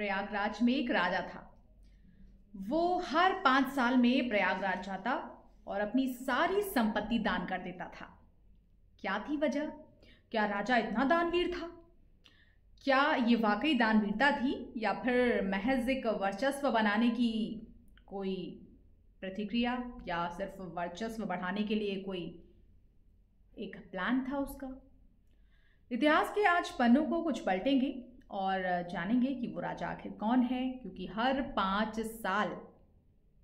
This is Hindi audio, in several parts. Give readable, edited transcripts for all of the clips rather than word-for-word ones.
प्रयागराज में एक राजा था। वो हर 5 साल में प्रयागराज जाता और अपनी सारी संपत्ति दान कर देता था। क्या थी वजह? क्या राजा इतना दानवीर था? क्या ये वाकई दानवीरता थी या फिर महज एक वर्चस्व बनाने की कोई प्रतिक्रिया, या सिर्फ वर्चस्व बढ़ाने के लिए कोई एक प्लान था उसका? इतिहास के आज पन्नों को कुछ पलटेंगे और जानेंगे कि वो राजा आखिर कौन है, क्योंकि हर 5 साल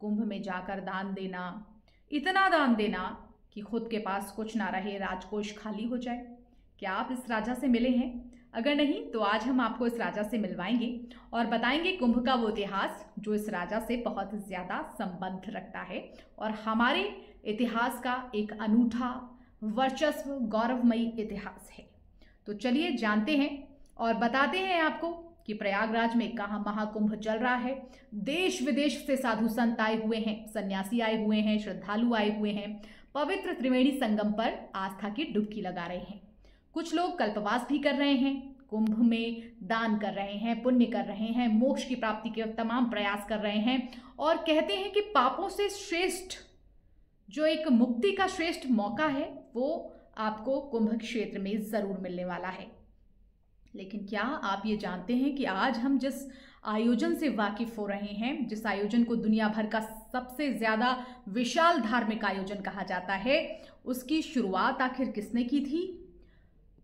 कुंभ में जाकर दान देना, इतना दान देना कि खुद के पास कुछ ना रहे, राजकोष खाली हो जाए। क्या आप इस राजा से मिले हैं? अगर नहीं तो आज हम आपको इस राजा से मिलवाएंगे और बताएंगे कुंभ का वो इतिहास जो इस राजा से बहुत ज़्यादा संबंध रखता है और हमारे इतिहास का एक अनूठा वर्चस्व गौरवमयी इतिहास है। तो चलिए जानते हैं और बताते हैं आपको कि प्रयागराज में कहाँ महाकुंभ चल रहा है। देश विदेश से साधु संत आए हुए हैं, सन्यासी आए हुए हैं, श्रद्धालु आए हुए हैं, पवित्र त्रिवेणी संगम पर आस्था की डुबकी लगा रहे हैं। कुछ लोग कल्पवास भी कर रहे हैं, कुंभ में दान कर रहे हैं, पुण्य कर रहे हैं, मोक्ष की प्राप्ति के तमाम प्रयास कर रहे हैं और कहते हैं कि पापों से श्रेष्ठ जो एक मुक्ति का श्रेष्ठ मौका है वो आपको कुंभ क्षेत्र में जरूर मिलने वाला है। लेकिन क्या आप ये जानते हैं कि आज हम जिस आयोजन से वाकिफ हो रहे हैं, जिस आयोजन को दुनिया भर का सबसे ज्यादा विशाल धार्मिक आयोजन कहा जाता है, उसकी शुरुआत आखिर किसने की थी?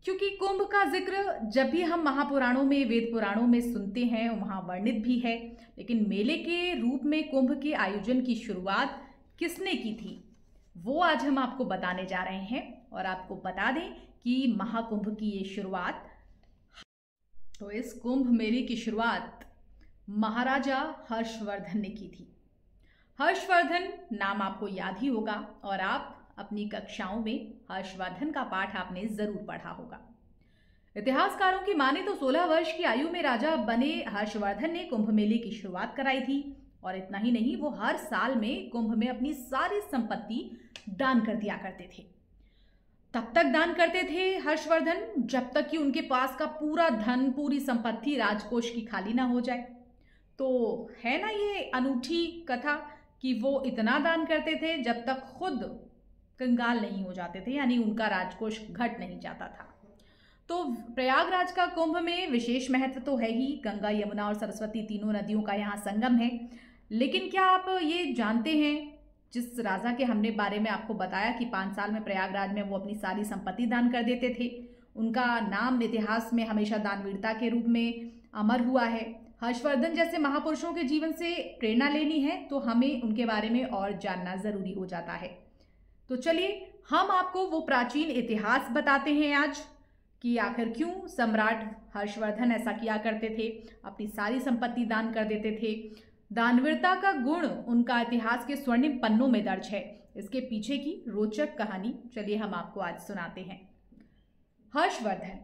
क्योंकि कुंभ का जिक्र जब भी हम महापुराणों में, वेद पुराणों में सुनते हैं वहाँ वर्णित भी है, लेकिन मेले के रूप में कुंभ के आयोजन की शुरुआत किसने की थी वो आज हम आपको बताने जा रहे हैं। और आपको बता दें कि महाकुंभ की ये शुरुआत, तो इस कुंभ मेले की शुरुआत महाराजा हर्षवर्धन ने की थी। हर्षवर्धन नाम आपको याद ही होगा और आप अपनी कक्षाओं में हर्षवर्धन का पाठ आपने जरूर पढ़ा होगा। इतिहासकारों की माने तो 16 वर्ष की आयु में राजा बने हर्षवर्धन ने कुंभ मेले की शुरुआत कराई थी। और इतना ही नहीं, वो हर साल में कुंभ में अपनी सारी संपत्ति दान कर दिया करते थे। तब तक दान करते थे हर्षवर्धन जब तक कि उनके पास का पूरा धन, पूरी संपत्ति राजकोष की खाली ना हो जाए। तो है ना ये अनूठी कथा कि वो इतना दान करते थे जब तक खुद कंगाल नहीं हो जाते थे, यानी उनका राजकोष घट नहीं जाता था। तो प्रयागराज का कुंभ में विशेष महत्व तो है ही, गंगा, यमुना और सरस्वती तीनों नदियों का यहाँ संगम है। लेकिन क्या आप ये जानते हैं, जिस राजा के हमने बारे में आपको बताया कि 5 साल में प्रयागराज में वो अपनी सारी संपत्ति दान कर देते थे, उनका नाम इतिहास में हमेशा दानवीरता के रूप में अमर हुआ है। हर्षवर्धन जैसे महापुरुषों के जीवन से प्रेरणा लेनी है तो हमें उनके बारे में और जानना जरूरी हो जाता है। तो चलिए हम आपको वो प्राचीन इतिहास बताते हैं आज कि आखिर क्यों सम्राट हर्षवर्धन ऐसा किया करते थे, अपनी सारी संपत्ति दान कर देते थे। दानवीरता का गुण उनका इतिहास के स्वर्णिम पन्नों में दर्ज है। इसके पीछे की रोचक कहानी चलिए हम आपको आज सुनाते हैं। हर्षवर्धन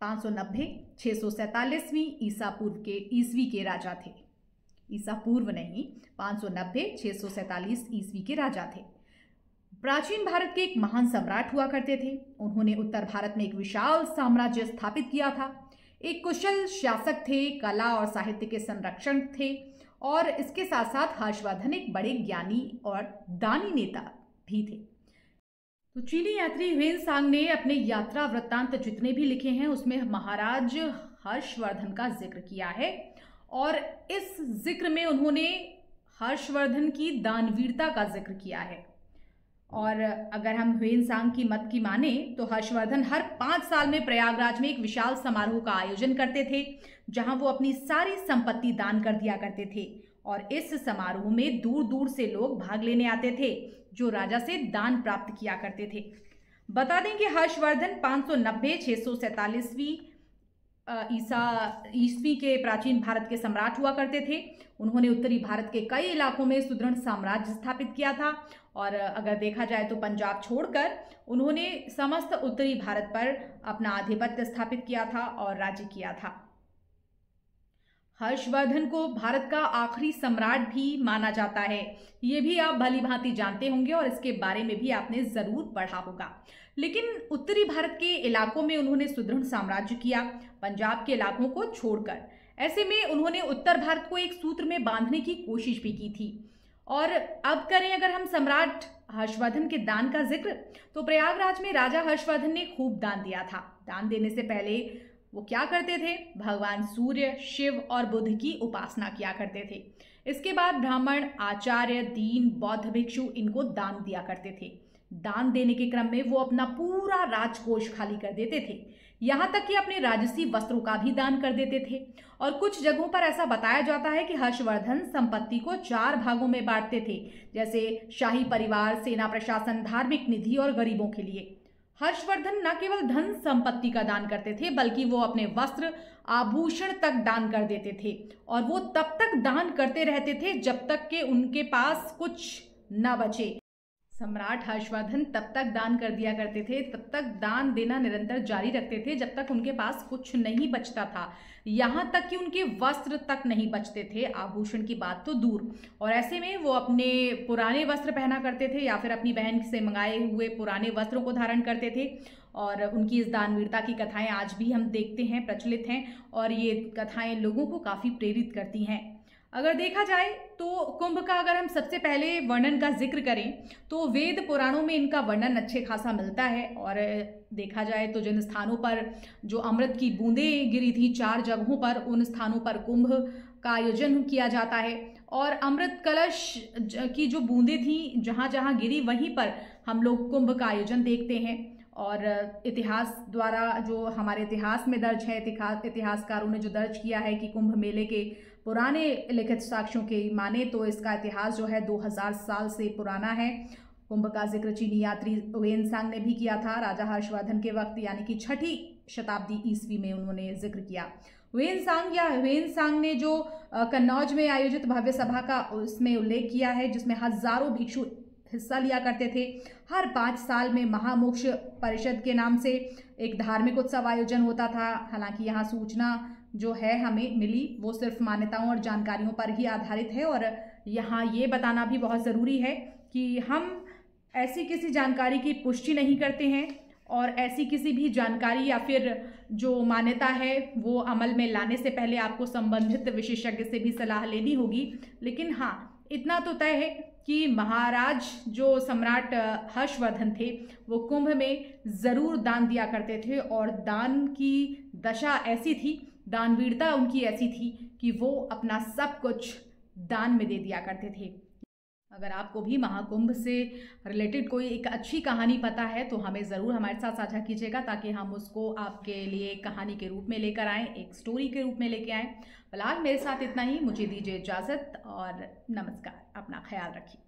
590-647वीं ईस्वी के राजा थे। ईसा पूर्व नहीं, 590-647 ईस्वी के राजा थे। प्राचीन भारत के एक महान सम्राट हुआ करते थे। उन्होंने उत्तर भारत में एक विशाल साम्राज्य स्थापित किया था। एक कुशल शासक थे, कला और साहित्य के संरक्षक थे और इसके साथ साथ हर्षवर्धन एक बड़े ज्ञानी और दानी नेता भी थे। तो चीनी यात्री ह्वेन-सांग ने अपने यात्रा वृत्तांत जितने भी लिखे हैं उसमें महाराज हर्षवर्धन का जिक्र किया है और इस जिक्र में उन्होंने हर्षवर्धन की दानवीरता का जिक्र किया है। और अगर हम ह्वेन-सांग की मत की माने तो हर्षवर्धन हर 5 साल में प्रयागराज में एक विशाल समारोह का आयोजन करते थे जहां वो अपनी सारी संपत्ति दान कर दिया करते थे और इस समारोह में दूर दूर से लोग भाग लेने आते थे जो राजा से दान प्राप्त किया करते थे। बता दें कि हर्षवर्धन 590-647वीं ईस्वी के प्राचीन भारत के सम्राट हुआ करते थे। उन्होंने उत्तरी भारत के कई इलाकों में सुदृढ़ साम्राज्य स्थापित किया था और अगर देखा जाए तो पंजाब छोड़कर उन्होंने समस्त उत्तरी भारत पर अपना आधिपत्य स्थापित किया था और राज्य किया था। हर्षवर्धन को भारत का आखिरी सम्राट भी माना जाता है, ये भी आप भली भांति जानते होंगे और इसके बारे में भी आपने जरूर पढ़ा होगा। लेकिन उत्तरी भारत के इलाकों में उन्होंने सुदृढ़ साम्राज्य किया, पंजाब के इलाकों को छोड़कर। ऐसे में उन्होंने उत्तर भारत को एक सूत्र में बांधने की कोशिश भी की थी। और अब करें अगर हम सम्राट हर्षवर्धन के दान का जिक्र, तो प्रयागराज में राजा हर्षवर्धन ने खूब दान दिया था। दान देने से पहले वो क्या करते थे? भगवान सूर्य, शिव और बुद्ध की उपासना किया करते थे। इसके बाद ब्राह्मण, आचार्य, दीन, बौद्ध भिक्षु इनको दान दिया करते थे। दान देने के क्रम में वो अपना पूरा राजकोष खाली कर देते थे, यहाँ तक कि अपने राजसी वस्त्रों का भी दान कर देते थे। और कुछ जगहों पर ऐसा बताया जाता है कि हर्षवर्धन संपत्ति को 4 भागों में बांटते थे, जैसे शाही परिवार, सेना प्रशासन, धार्मिक निधि और गरीबों के लिए। हर्षवर्धन न केवल धन संपत्ति का दान करते थे, बल्कि वो अपने वस्त्र, आभूषण तक दान कर देते थे। और वो तब तक दान करते रहते थे जब तक कि उनके पास कुछ न बचे। सम्राट हर्षवर्धन तब तक दान कर दिया करते थे, तब तक दान देना निरंतर जारी रखते थे जब तक उनके पास कुछ नहीं बचता था। यहाँ तक कि उनके वस्त्र तक नहीं बचते थे, आभूषण की बात तो दूर। और ऐसे में वो अपने पुराने वस्त्र पहना करते थे या फिर अपनी बहन से मंगाए हुए पुराने वस्त्रों को धारण करते थे। और उनकी इस दानवीरता की कथाएं आज भी हम देखते हैं, प्रचलित हैं, और ये कथाएं लोगों को काफ़ी प्रेरित करती हैं। अगर देखा जाए तो कुंभ का अगर हम सबसे पहले वर्णन का जिक्र करें तो वेद पुराणों में इनका वर्णन अच्छे खासा मिलता है। और देखा जाए तो जिन स्थानों पर जो अमृत की बूंदें गिरी थी 4 जगहों पर, उन स्थानों पर कुंभ का आयोजन किया जाता है। और अमृत कलश की जो बूंदें थी जहाँ जहाँ गिरी, वहीं पर हम लोग कुंभ का आयोजन देखते हैं। और इतिहास द्वारा जो हमारे इतिहास में दर्ज है, इतिहासकारों ने जो दर्ज किया है कि कुंभ मेले के पुराने लिखित साक्ष्यों के माने तो इसका इतिहास जो है 2000 साल से पुराना है। कुंभ का जिक्र चीनी यात्री ह्वेनसांग ने भी किया था राजा हर्षवर्धन के वक्त, यानी कि 6ठी शताब्दी ईस्वी में उन्होंने जिक्र किया। ह्वेनसांग ने जो कन्नौज में आयोजित भव्य सभा का उसमें उल्लेख किया है, जिसमें हजारों भिक्षु हिस्सा लिया करते थे। हर 5 साल में महामोक्ष परिषद के नाम से एक धार्मिक उत्सव आयोजन होता था। हालांकि यहाँ सूचना जो है हमें मिली वो सिर्फ मान्यताओं और जानकारियों पर ही आधारित है। और यहाँ ये बताना भी बहुत ज़रूरी है कि हम ऐसी किसी जानकारी की पुष्टि नहीं करते हैं, और ऐसी किसी भी जानकारी या फिर जो मान्यता है वो अमल में लाने से पहले आपको संबंधित विशेषज्ञ से भी सलाह लेनी होगी। लेकिन हाँ, इतना तो तय है कि महाराज जो सम्राट हर्षवर्धन थे वो कुंभ में ज़रूर दान दिया करते थे। और दान की दशा ऐसी थी, दानवीरता उनकी ऐसी थी कि वो अपना सब कुछ दान में दे दिया करते थे। अगर आपको भी महाकुंभ से रिलेटेड कोई एक अच्छी कहानी पता है तो हमें ज़रूर हमारे साथ साझा कीजिएगा, ताकि हम उसको आपके लिए कहानी के रूप में लेकर आएँ, एक स्टोरी के रूप में लेके आएँ। फिलहाल मेरे साथ इतना ही, मुझे दीजिए इजाज़त और नमस्कार। अपना ख्याल रखिए।